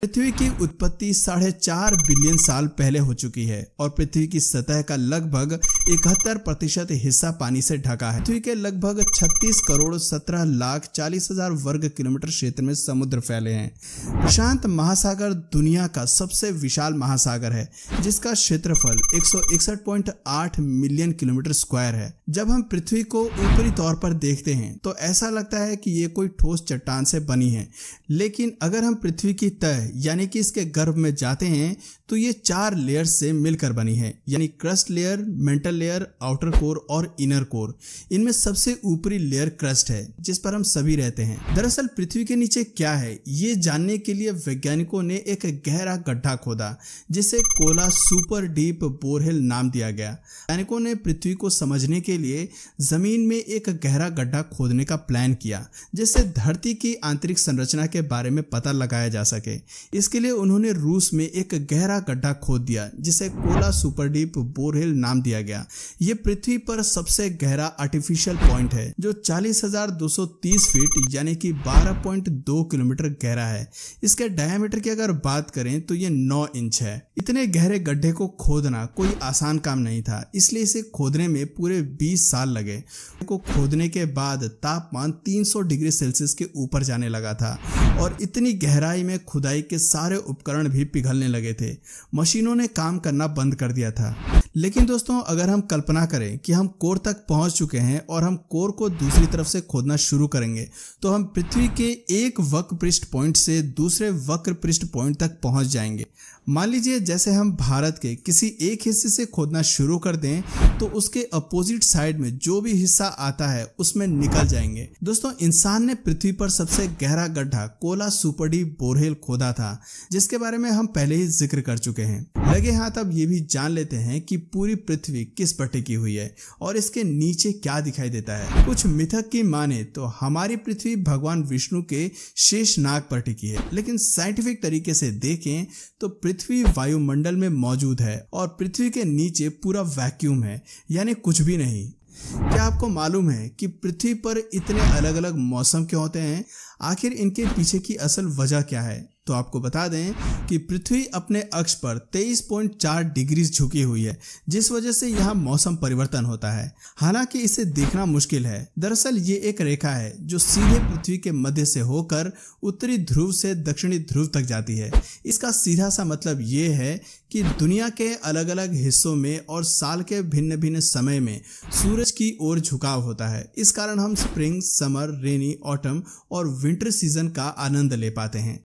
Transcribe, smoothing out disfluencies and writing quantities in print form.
पृथ्वी की उत्पत्ति 4.5 बिलियन साल पहले हो चुकी है और पृथ्वी की सतह का लगभग 71% हिस्सा पानी से ढका है। पृथ्वी के लगभग 36 करोड़ 17 लाख 40 हजार वर्ग किलोमीटर क्षेत्र में समुद्र फैले हैं। प्रशांत महासागर दुनिया का सबसे विशाल महासागर है, जिसका क्षेत्रफल 161.8 मिलियन किलोमीटर स्क्वायर है। जब हम पृथ्वी को ऊपरी तौर पर देखते हैं तो ऐसा लगता है कि ये कोई ठोस चट्टान से बनी है, लेकिन अगर हम पृथ्वी की तह यानी कि इसके गर्भ में जाते हैं तो ये 4 लेयर्स से मिलकर बनी है, यानी crust layer, mental layer, outer core और इनर कोर। इनमें सबसे ऊपरी लेयर क्रस्ट है, जिस पर हम सभी रहते हैं। दरअसल पृथ्वी के नीचे क्या है, ये जानने के लिए वैज्ञानिकों ने एक गहरा गड्ढा खोदा, जिसे कोला सुपर डीप बोरवेल नाम दिया गया। वैज्ञानिकों ने पृथ्वी को समझने के लिए जमीन में एक गहरा गड्ढा खोदने का प्लान किया, जिससे धरती की आंतरिक संरचना के बारे में पता लगाया जा सके। इसके लिए उन्होंने रूस में एक गहरा गड्ढा खोद दिया, जिसे कोला सुपर डीप बोरवेल नाम दिया गया। यह पृथ्वी पर सबसे गहरा आर्टिफिशियल पॉइंट है, जो 40,230 फीट यानी कि 12.2 किलोमीटर गहरा है। इसके डायमीटर की अगर बात करें तो यह 9 इंच है। इतने गहरे गड्ढे को खोदना कोई आसान काम नहीं था, इसलिए इसे खोदने में पूरे 20 साल लगे। को खोदने के बाद तापमान 300 डिग्री सेल्सियस के ऊपर जाने लगा था और इतनी गहराई में खुदाई के सारे उपकरण भी पिघलने लगे थे। मशीनों ने काम करना बंद कर दिया था। लेकिन दोस्तों, अगर हम कल्पना करें कि हम कोर तक पहुंच चुके हैं और हम कोर को दूसरी तरफ से खोदना शुरू करेंगे, तो हम पृथ्वी के एक वक्र पृष्ठ पॉइंट से दूसरे वक्र पृष्ठ पॉइंट तक पहुंच जाएंगे। मान लीजिए जैसे हम भारत के किसी एक हिस्से से खोदना शुरू कर दें तो उसके अपोजिट साइड में जो भी हिस्सा आता है उसमें निकल जाएंगे। दोस्तों, इंसान ने पृथ्वी पर सबसे गहरा गड्ढा कोला सुपर डीप बोरवेल खोदा था, जिसके बारे में हम पहले ही जिक्र कर चुके हैं। लगे हाथ अब ये भी जान लेते हैं कि पूरी पृथ्वी किस पर टिकी हुई है और इसके नीचे क्या दिखाई देता है। कुछ मिथक की माने तो हमारी पृथ्वी भगवान विष्णु के शेषनाग पर टिकी है, लेकिन साइंटिफिक तरीके से देखें तो पृथ्वी वायुमंडल में मौजूद है और पृथ्वी के नीचे पूरा वैक्यूम है, यानी कुछ भी नहीं। क्या आपको मालूम है कि पृथ्वी पर इतने अलग अलग मौसम क्यों होते हैं? आखिर इनके पीछे की असल वजह क्या है? तो आपको बता दें कि पृथ्वी अपने अक्ष पर 23.4 डिग्री झुकी हुई है, जिस वजह से यहाँ मौसम परिवर्तन होता है। हालांकि इसे देखना मुश्किल है। दरअसल ये एक रेखा है जो सीधे पृथ्वी के मध्य से होकर उत्तरी ध्रुव से दक्षिणी ध्रुव तक जाती है। इसका सीधा सा मतलब ये है कि दुनिया के अलग अलग हिस्सों में और साल के भिन्न भिन्न समय में सूरज की ओर झुकाव होता है। इस कारण हम स्प्रिंग, समर, रेनी, ऑटम और विंटर सीजन का आनंद ले पाते हैं।